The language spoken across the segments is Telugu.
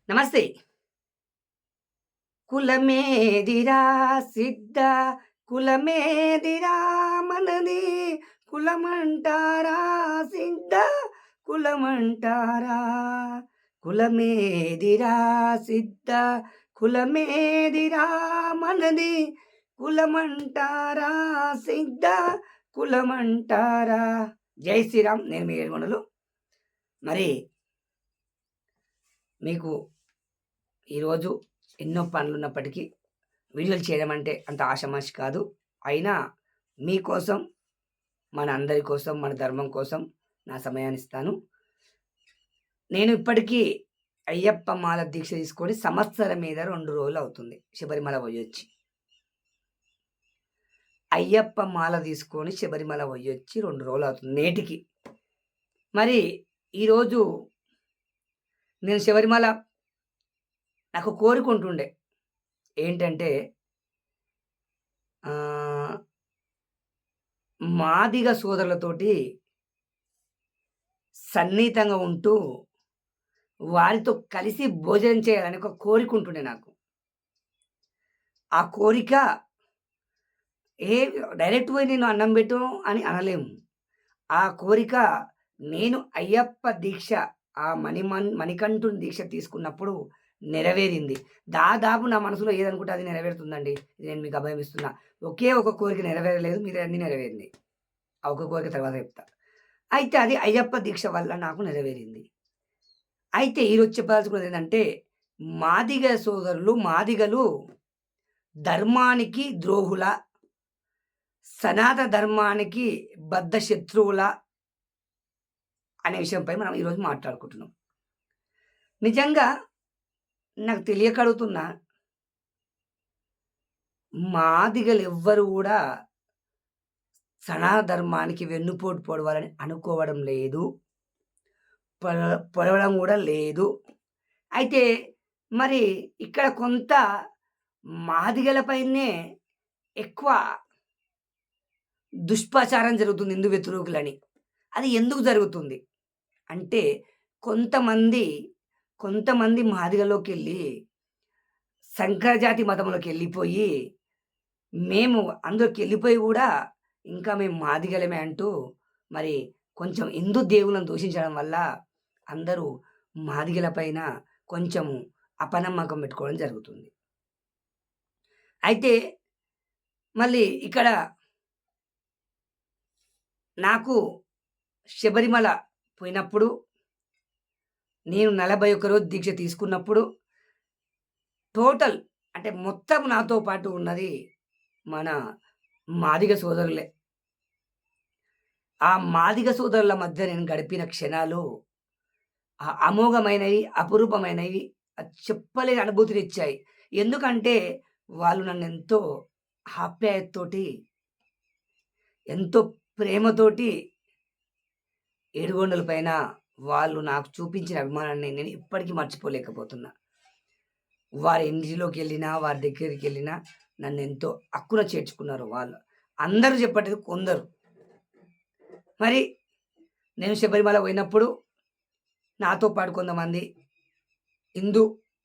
నమస్తే. కులమేదిరా సిద్ధ కులమేదిరా మనది కులమంటారా సిద్ధ కులమంటారా కులమేదిరా సిద్ధ కులమేదిరా మనది కులమంటారా సిద్ధ కులమంటారా. జై శ్రీరామ్. నేను మీ ఏడుమనులు. మరి మీకు ఈరోజు ఎన్నో పనులున్నప్పటికీ వీడియోలు చేయడం అంటే అంత ఆషామాషి కాదు. అయినా మీకోసం, మన అందరి కోసం, మన ధర్మం కోసం నా సమయాన్ని ఇస్తాను. నేను ఇప్పటికీ అయ్యప్ప మాల దీక్ష తీసుకొని సంవత్సరం మీద 2 రోజులు అవుతుంది శబరిమల పోయొచ్చి. అయ్యప్ప మాల తీసుకొని శబరిమల పోయొచ్చి 2 రోజులు అవుతుంది నేటికి. మరి ఈరోజు నేను శబరిమల నాకు కోరిక ఉంటుండే. ఏంటంటే మాదిగ సోదరులతోటి సన్నిహితంగా ఉంటూ వారితో కలిసి భోజనం చేయాలని ఒక కోరిక ఉంటుండే నాకు. ఆ కోరిక ఏ డైరెక్ట్ పోయి నేను అన్నం పెట్టు అని అనలేము. ఆ కోరిక నేను అయ్యప్ప దీక్ష మణికంఠుని దీక్ష తీసుకున్నప్పుడు నెరవేరింది. దాదాపు నా మనసులో ఏదనుకుంటే అది నెరవేరుతుందండి. ఇది నేను మీకు అభయం ఇస్తున్నా. ఒకే ఒక కోరిక నెరవేరలేదు. మిగతాయన్నీ నెరవేరినాయి. ఆ ఒక కోరిక తర్వాత చెప్తా. అయితే అది అయ్యప్ప దీక్ష వల్ల నాకు నెరవేరింది. అయితే ఈరోజు చెప్పదలుచుకున్నది ఏంటంటే, మాదిగ సోదరులు, మాదిగలు ధర్మానికి ద్రోహుల, సనాతన ధర్మానికి బద్ధ శత్రువుల అనే విషయంపై మనం ఈరోజు మాట్లాడుకుంటున్నాం. నిజంగా నాకు తెలియక అడుగుతున్నా, మాదిగలు ఎవ్వరు కూడా సనాతన ధర్మానికి వెన్నుపోటు పొడవాలని అనుకోవడం లేదు. పొడవడం కూడా లేదు. అయితే మరి ఇక్కడ కొంత మాదిగలపైనే ఎక్కువ దుష్ప్రచారం జరుగుతుంది హిందూ వ్యతిరేకులని. అది ఎందుకు జరుగుతుంది అంటే, కొంతమంది మాదిగలోకెళ్ళి సంకరజాతి మతంలోకెళ్ళిపోయి, మేము అందులోకెళ్ళిపోయి కూడా ఇంకా మేము మాదిగలమే అంటూ మరి కొంచెం హిందూ దేవుళ్ళను దూషించడం వల్ల అందరూ మాదిగల పైన కొంచెము అపనమ్మకం పెట్టుకోవడం జరుగుతుంది. అయితే మళ్ళీ ఇక్కడ నాకు శబరిమల పోయినప్పుడు, నేను 41 రోజు దీక్ష తీసుకున్నప్పుడు టోటల్ అంటే మొత్తం నాతో పాటు ఉన్నది మన మాదిగ సోదరులే. ఆ మాదిగ సోదరుల మధ్య నేను గడిపిన క్షణాలు అమోఘమైనవి, అపురూపమైనవి, చెప్పలేని అనుభూతినిచ్చాయి. ఎందుకంటే వాళ్ళు నన్నెంతో ఆప్యాయతతోటి, ఎంతో ప్రేమతోటి ఏడుగొండల పైన వాళ్ళు నాకు చూపించిన అభిమానాన్ని నేను ఇప్పటికీ మర్చిపోలేకపోతున్నా. వారి ఇంటిలోకెళ్ళినా, వారి దగ్గరికెళ్ళినా నన్నెంతో హక్కున చేర్చుకున్నారు వాళ్ళు. అందరూ చెప్పట్లేదు, కొందరు. మరి నేను శబరిమల పోయినప్పుడు నాతో పాటు కొంతమంది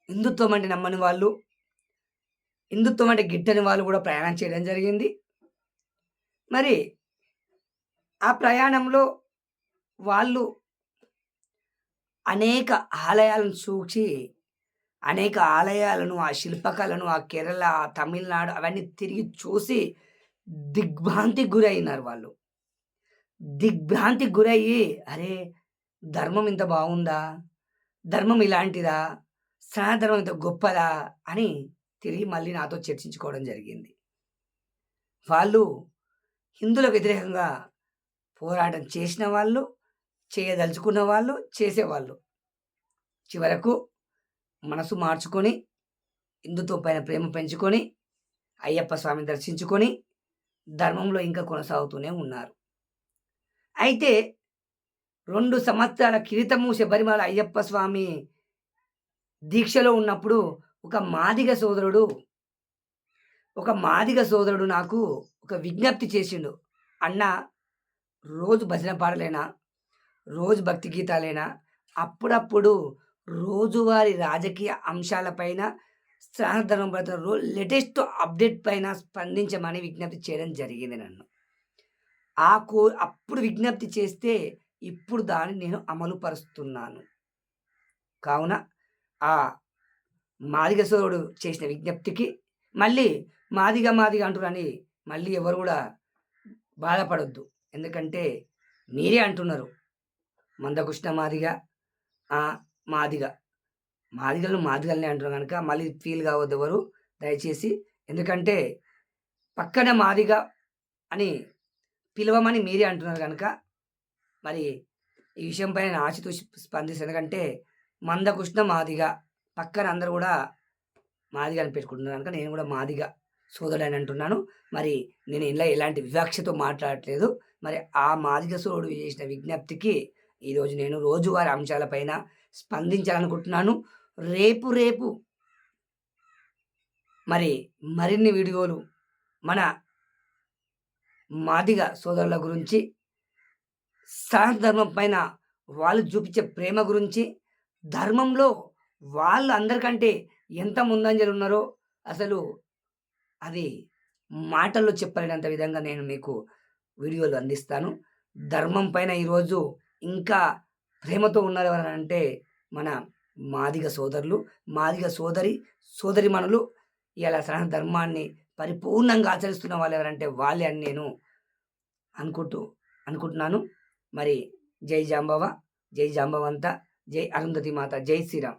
హిందుత్వం అంటే నమ్మని వాళ్ళు, హిందుత్వం అంటే గిట్టని వాళ్ళు కూడా ప్రయాణం చేయడం జరిగింది. మరి ఆ ప్రయాణంలో వాళ్ళు అనేక ఆలయాలను చూచి, అనేక ఆలయాలను, ఆ శిల్పకళను, ఆ కేరళ, ఆ తమిళనాడు అవన్నీ తిరిగి చూసి దిగ్భ్రాంతికి గురైనారు వాళ్ళు. దిగ్భ్రాంతికి గురయ్యి, అరే! ధర్మం ఇంత బావుందా? ధర్మం ఇలాంటిదా? సనాతన ధర్మం ఇంత గొప్పదా? అని తిరిగి మళ్ళీ నాతో చర్చించుకోవడం జరిగింది. వాళ్ళు హిందువులకు వ్యతిరేకంగా పోరాటం చేసిన వాళ్ళు, చేయదలుచుకున్న వాళ్ళు, చేసేవాళ్ళు. చివరకు మనసు మార్చుకొని, హిందుత్వం పైన ప్రేమ పెంచుకొని, అయ్యప్ప స్వామిని దర్శించుకొని, ధర్మంలో ఇంకా కొనసాగుతూనే ఉన్నారు. అయితే 2 సంవత్సరాల క్రితము శబరిమల అయ్యప్ప స్వామి దీక్షలో ఉన్నప్పుడు ఒక మాదిగ సోదరుడు నాకు ఒక విజ్ఞప్తి చేసిండు. "అన్నా, రోజు భజన పాటలేనా? రోజు భక్తి గీతాలేనా? అప్పుడప్పుడు రోజువారీ రాజకీయ అంశాలపైన సనాతన ధర్మం ప్రచారంలో లేటెస్ట్ అప్డేట్ పైన స్పందించమని విజ్ఞప్తి చేయడం జరిగింది నన్ను. అప్పుడు విజ్ఞప్తి చేస్తే ఇప్పుడు దాన్ని నేను అమలు పరుస్తున్నాను. కావున ఆ మాదిగ సోదరుడు చేసిన విజ్ఞప్తికి మళ్ళీ మాదిగ, మాదిగ అంటుర్రని మళ్ళీ ఎవరు గూడా బాధపడొద్దు. ఎందుకంటే మీరే అంటున్నారు. మందకృష్ణ మాదిగ, మాదిగ. మాదిగలను మాదిగలనే అంటున్నారు గనక మళ్ళీ ఫీల్ కావద్దు ఎవరు దయచేసి. ఎందుకంటే పక్కన మాదిగ అని పిలవమని మీరే అంటున్నారు గనక మరి ఈ విషయం పైన నేను ఆచితూచి స్పందిస్తాను. ఎందుకంటే మందకృష్ణ మాదిగ పక్కన అందరూ గూడా మాదిగ అని పెట్టుకుంటున్నారు గనక నేను గూడా మాదిగ సోదరుడని అంటున్నాను. మరి నేను ఇలా ఎలాంటి వివక్షతో మాట్లాడట్లేదు. మరి ఆ మాదిగ సోదరుడు చేసిన విజ్ఞప్తికి ఈరోజు నేను రోజువారీ అంశాలపైన స్పందించాలనుకుంటున్నాను. రేపు రేపు మరి మరిన్ని వీడియోలు మన మాదిగ సోదరుల గురించి, సనాతన ధర్మం పైన వాళ్ళు చూపించే ప్రేమ గురించి, ధర్మంలో వాళ్ళు అందరికంటే ఎంత ముందంజలున్నారో అసలు అది మాటల్లో చెప్పలేనంత విధంగా నేను మీకు వీడియోలు అందిస్తాను. ధర్మం పైన ఈరోజు ఇంకా ప్రేమతో ఉన్నారు ఎవరనంటే మన మాదిగ సోదరులు, మాదిగ సోదరీమణులు ఇయాల సనాతన ధర్మాన్ని పరిపూర్ణంగా ఆచరిస్తున్న వాళ్ళెవరంటే వాళ్ళే అని నేను అనుకుంటూ అనుకుంటున్నాను. మరి జై జాంబవ, జై జాంబవంత, జై అరుంధతి మాత, జై శ్రీరామ్.